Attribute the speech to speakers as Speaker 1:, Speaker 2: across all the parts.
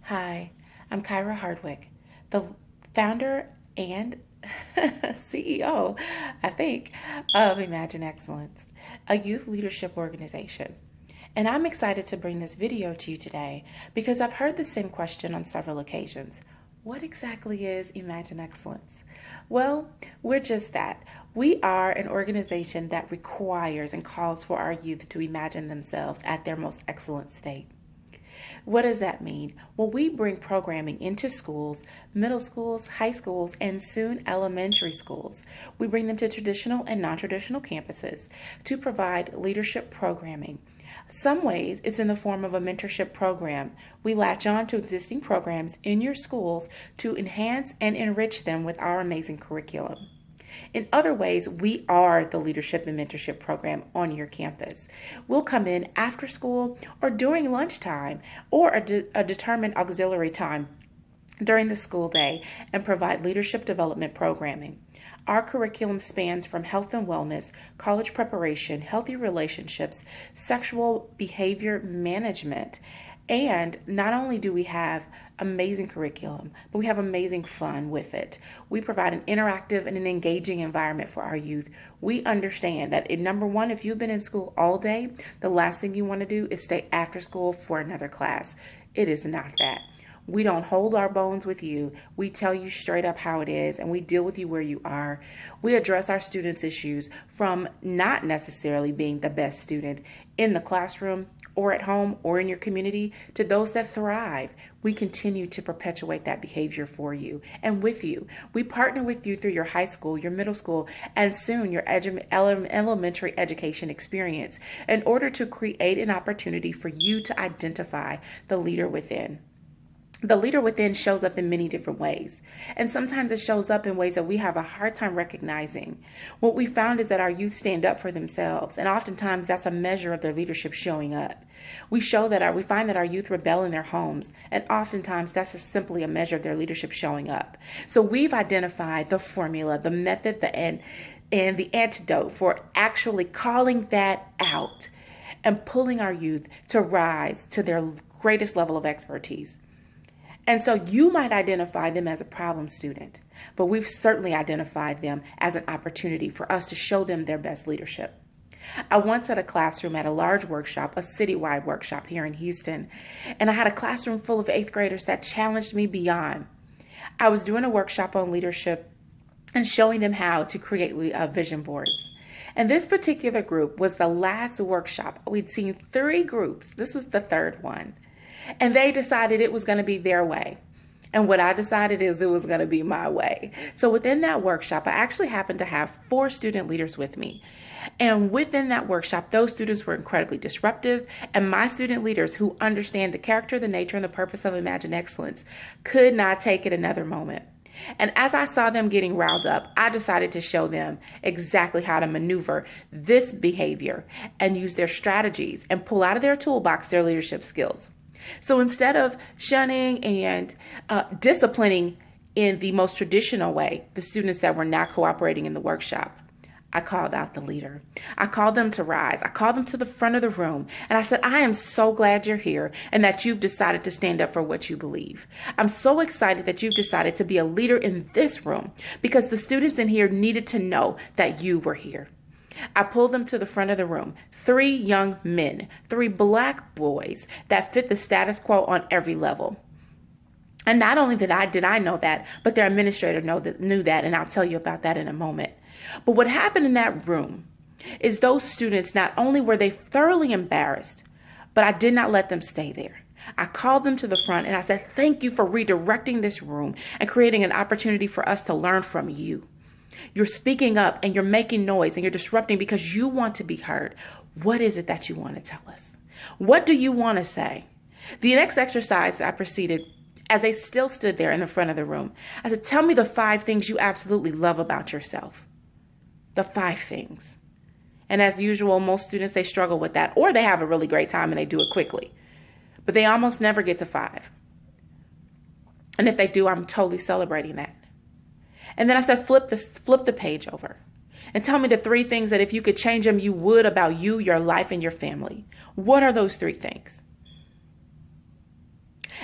Speaker 1: Hi, I'm Kyra Hardwick, the founder and CEO, I think, of Imagine Excellence, a youth leadership organization. And I'm excited to bring this video to you today because I've heard the same question on several occasions. What exactly is Imagine Excellence? Well, we're just that. We are an organization that requires and calls for our youth to imagine themselves at their most excellent state. What does that mean? Well, we bring programming into schools, middle schools, high schools, and soon elementary schools. We bring them to traditional and non-traditional campuses to provide leadership programming. Some ways it's in the form of a mentorship program. We latch on to existing programs in your schools to enhance and enrich them with our amazing curriculum. In other ways, we are the leadership and mentorship program on your campus. We'll come in after school or during lunchtime or a determined auxiliary time during the school day and provide leadership development programming. Our curriculum spans from health and wellness, college preparation, healthy relationships, sexual behavior management, and not only do we have amazing curriculum, but we have amazing fun with it. We provide an interactive and an engaging environment for our youth. We understand that, number one, if you've been in school all day, the last thing you want to do is stay after school for another class. It is not that. We don't hold our bones with you. We tell you straight up how it is, and we deal with you where you are. We address our students' issues from not necessarily being the best student in the classroom or at home or in your community to those that thrive. We continue to perpetuate that behavior for you and with you. We partner with you through your high school, your middle school, and soon your elementary education experience in order to create an opportunity for you to identify the leader within. The leader within shows up in many different ways, and sometimes it shows up in ways that we have a hard time recognizing. What we found is that our youth stand up for themselves, and oftentimes that's a measure of their leadership showing up. We find that our youth rebel in their homes, and oftentimes that's simply a measure of their leadership showing up. So we've identified the formula, the method, and the antidote for actually calling that out and pulling our youth to rise to their greatest level of expertise. And so you might identify them as a problem student, but we've certainly identified them as an opportunity for us to show them their best leadership. I once had a classroom at a large workshop, a citywide workshop here in Houston, and I had a classroom full of 8th graders that challenged me beyond. I was doing a workshop on leadership and showing them how to create vision boards. And this particular group was the last workshop. We'd seen 3 groups. This was the 3rd one. And they decided it was going to be their way. And what I decided is it was going to be my way. So within that workshop, I actually happened to have 4 student leaders with me. And within that workshop, those students were incredibly disruptive. And my student leaders, who understand the character, the nature, and the purpose of Imagine Excellence, could not take it another moment. And as I saw them getting riled up, I decided to show them exactly how to maneuver this behavior and use their strategies and pull out of their toolbox their leadership skills. So instead of shunning and disciplining in the most traditional way, the students that were not cooperating in the workshop, I called out the leader. I called them to rise. I called them to the front of the room. And I said, I am so glad you're here and that you've decided to stand up for what you believe. I'm so excited that you've decided to be a leader in this room because the students in here needed to know that you were here. I pulled them to the front of the room. 3 young men, 3 black boys that fit the status quo on every level. And not only did I know that, but their administrator knew that, and I'll tell you about that in a moment. But what happened in that room is those students, not only were they thoroughly embarrassed, but I did not let them stay there. I called them to the front and I said, thank you for redirecting this room and creating an opportunity for us to learn from you. You're speaking up and you're making noise and you're disrupting because you want to be heard. What is it that you want to tell us? What do you want to say? The next exercise I proceeded as they still stood there in the front of the room. I said, tell me the 5 things you absolutely love about yourself. The 5 things. And as usual, most students, they struggle with that, or they have a really great time and they do it quickly. But they almost never get to 5. And if they do, I'm totally celebrating that. And then I said, flip the page over and tell me the 3 things that if you could change them, you would about you, your life, and your family. What are those 3 things?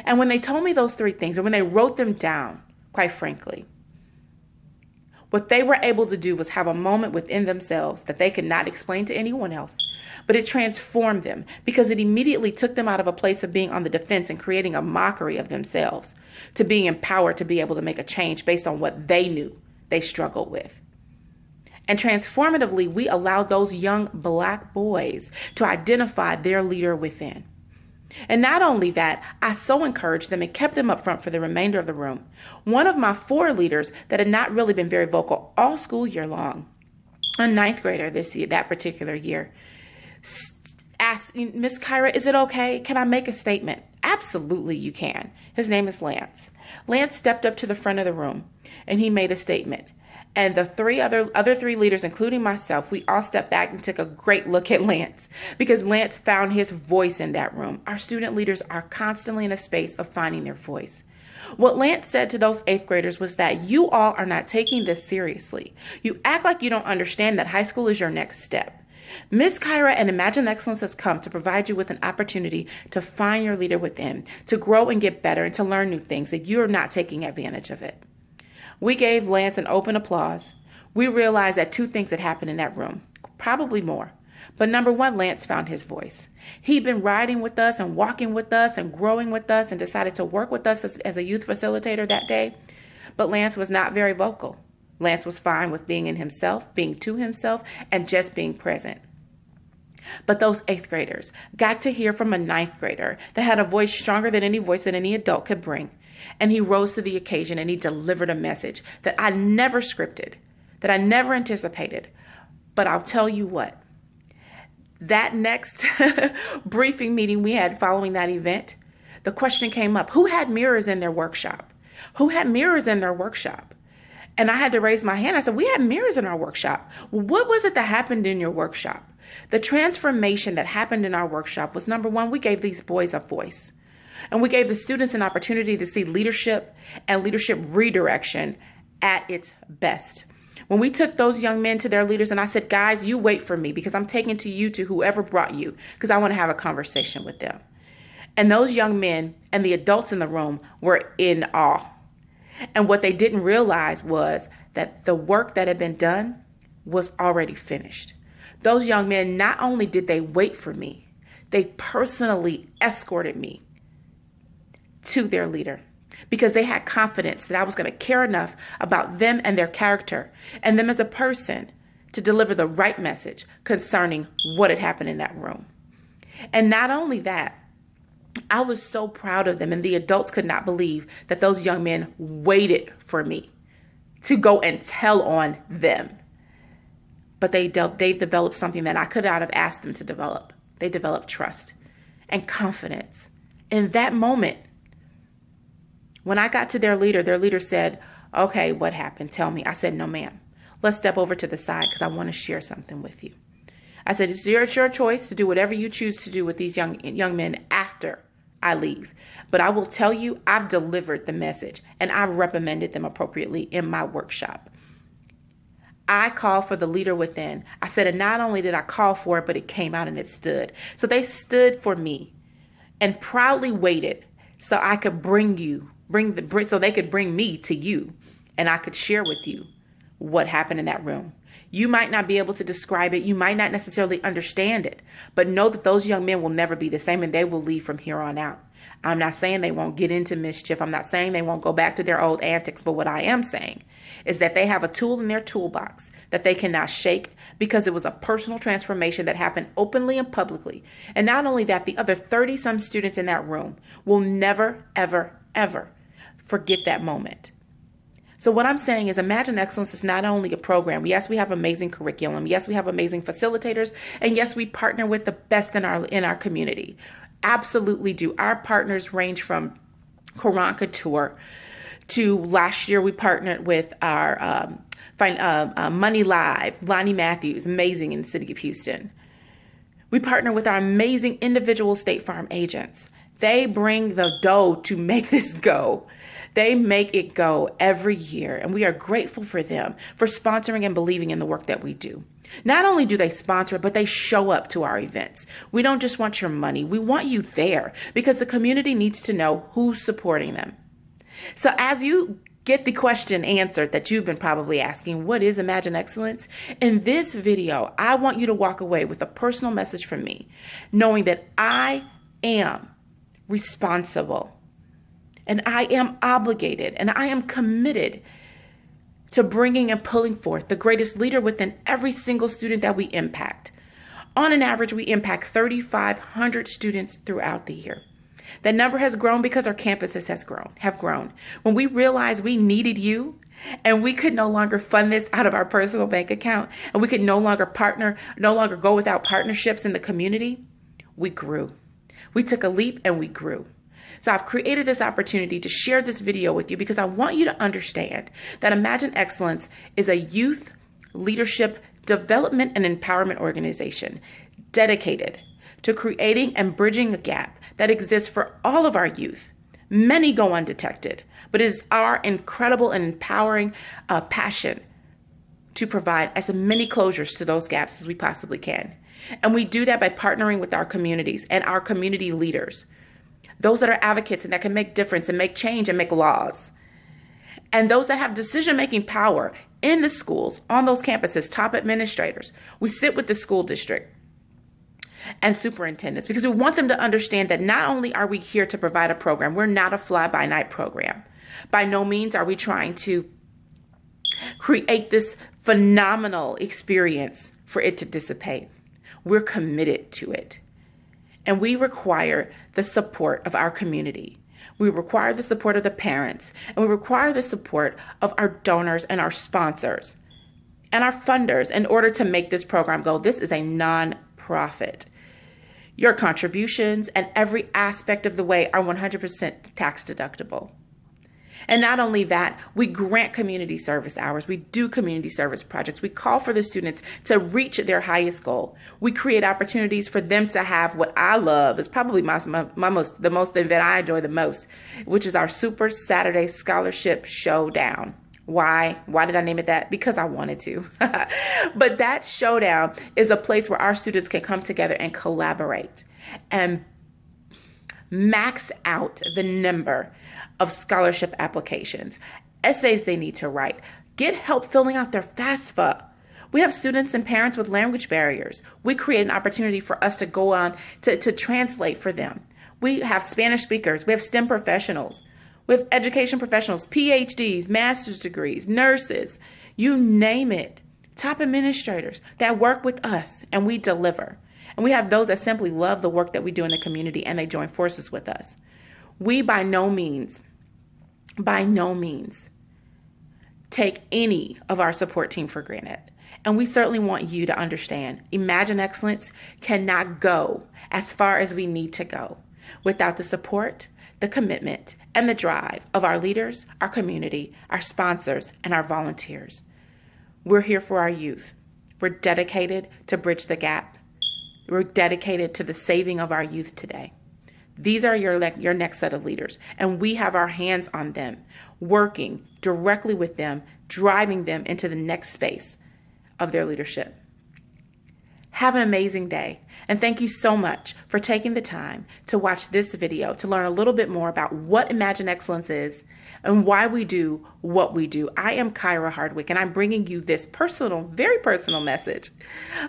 Speaker 1: And when they told me those three things, or when they wrote them down, quite frankly, what they were able to do was have a moment within themselves that they could not explain to anyone else, but it transformed them because it immediately took them out of a place of being on the defense and creating a mockery of themselves to being empowered to be able to make a change based on what they knew they struggled with. And transformatively, we allowed those young Black boys to identify their leader within. And not only that, I so encouraged them and kept them up front for the remainder of the room. One of my 4 leaders that had not really been very vocal all school year long, a 9th grader that particular year, asked, Miss Kyra, is it okay? Can I make a statement? Absolutely, you can. His name is Lance. Lance stepped up to the front of the room and he made a statement. And the other 3 leaders, including myself, we all stepped back and took a great look at Lance because Lance found his voice in that room. Our student leaders are constantly in a space of finding their voice. What Lance said to those 8th graders was that you all are not taking this seriously. You act like you don't understand that high school is your next step. Miss Kyra and Imagine Excellence has come to provide you with an opportunity to find your leader within, to grow and get better, and to learn new things, that you're not taking advantage of it. We gave Lance an open applause. We realized that 2 things had happened in that room, probably more. But number 1, Lance found his voice. He'd been riding with us and walking with us and growing with us and decided to work with us as a youth facilitator that day. But Lance was not very vocal. Lance was fine with being in himself, being to himself, and just being present. But those 8th graders got to hear from a 9th grader that had a voice stronger than any voice that any adult could bring. And he rose to the occasion and he delivered a message that I never scripted, that I never anticipated. But I'll tell you what, that next briefing meeting we had following that event, the question came up, who had mirrors in their workshop? Who had mirrors in their workshop? And I had to raise my hand. I said, we had mirrors in our workshop. Well, what was it that happened in your workshop? The transformation that happened in our workshop was, number 1, we gave these boys a voice. And we gave the students an opportunity to see leadership and leadership redirection at its best. When we took those young men to their leaders and I said, guys, you wait for me because I'm taking to whoever brought you because I want to have a conversation with them. And those young men and the adults in the room were in awe. And what they didn't realize was that the work that had been done was already finished. Those young men, not only did they wait for me, they personally escorted me to their leader because they had confidence that I was going to care enough about them and their character and them as a person to deliver the right message concerning what had happened in that room. And not only that, I was so proud of them, and the adults could not believe that those young men waited for me to go and tell on them. But they developed something that I could not have asked them to develop. They developed trust and confidence. In that moment, when I got to their leader said, okay, what happened? Tell me. I said, no, ma'am. Let's step over to the side because I want to share something with you. I said, it's your choice to do whatever you choose to do with these young men after I leave. But I will tell you, I've delivered the message and I've reprimanded them appropriately in my workshop. I called for the leader within. I said, and not only did I call for it, but it came out and it stood. So they stood for me and proudly waited so I could so they could bring me to you and I could share with you what happened in that room. You might not be able to describe it. You might not necessarily understand it, but know that those young men will never be the same and they will leave from here on out. I'm not saying they won't get into mischief. I'm not saying they won't go back to their old antics, but what I am saying is that they have a tool in their toolbox that they cannot shake because it was a personal transformation that happened openly and publicly. And not only that, the other 30-some students in that room will never, ever, ever forget that moment. So what I'm saying is Imagine Excellence is not only a program. Yes, we have amazing curriculum. Yes, we have amazing facilitators. And yes, we partner with the best in our community. Absolutely do. Our partners range from Quran Couture to last year we partnered with our Money Live, Lonnie Matthews, amazing in the city of Houston. We partner with our amazing individual State Farm agents. They bring the dough to make this go. They make it go every year, and we are grateful for them for sponsoring and believing in the work that we do. Not only do they sponsor it, but they show up to our events. We don't just want your money. We want you there because the community needs to know who's supporting them. So as you get the question answered that you've been probably asking, what is Imagine Excellence? In this video, I want you to walk away with a personal message from me, knowing that I am responsible and I am obligated and I am committed to bringing and pulling forth the greatest leader within every single student that we impact. On an average, we impact 3,500 students throughout the year. That number has grown because our campuses have grown. When we realized we needed you and we could no longer fund this out of our personal bank account and we could no longer go without partnerships in the community, we grew. We took a leap and we grew. So I've created this opportunity to share this video with you because I want you to understand that Imagine Excellence is a youth leadership development and empowerment organization dedicated to creating and bridging a gap that exists for all of our youth. Many go undetected, but it is our incredible and empowering passion to provide as many closures to those gaps as we possibly can. And we do that by partnering with our communities and our community leaders, those that are advocates and that can make difference and make change and make laws. And those that have decision-making power in the schools, on those campuses, top administrators. We sit with the school district and superintendents because we want them to understand that not only are we here to provide a program, we're not a fly-by-night program. By no means are we trying to create this phenomenal experience for it to dissipate. We're committed to it. And we require the support of our community. We require the support of the parents, and we require the support of our donors and our sponsors and our funders in order to make this program go. This is a nonprofit. Your contributions and every aspect of the way are 100% tax deductible. And not only that, we grant community service hours. We do community service projects. We call for the students to reach their highest goal. We create opportunities for them to have what I love. It's probably the most thing that I enjoy the most, which is our Super Saturday Scholarship Showdown. Why? Why did I name it that? Because I wanted to. But that showdown is a place where our students can come together and collaborate and max out the number of scholarship applications, essays they need to write, get help filling out their FAFSA. We have students and parents with language barriers. We create an opportunity for us to go on to translate for them. We have Spanish speakers. We have STEM professionals. We have education professionals, PhDs, master's degrees, nurses, you name it, top administrators that work with us and we deliver. And we have those that simply love the work that we do in the community and they join forces with us. We by no means take any of our support team for granted. And we certainly want you to understand Imagine Excellence cannot go as far as we need to go without the support, the commitment, and the drive of our leaders, our community, our sponsors, and our volunteers. We're here for our youth. We're dedicated to bridge the gap. We're dedicated to the saving of our youth today. These are your next set of leaders, and we have our hands on them, working directly with them, driving them into the next space of their leadership. Have an amazing day, and thank you so much for taking the time to watch this video to learn a little bit more about what Imagine Excellence is and why we do what we do. I am Kyra Hardwick, and I'm bringing you this personal, very personal message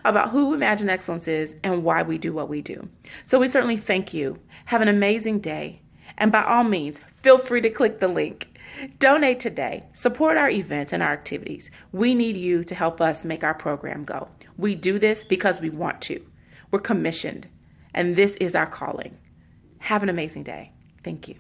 Speaker 1: about who Imagine Excellence is and why we do what we do. So we certainly thank you. Have an amazing day, and by all means, feel free to click the link. Donate today. Support our events and our activities. We need you to help us make our program go. We do this because we want to. We're commissioned, and this is our calling. Have an amazing day. Thank you.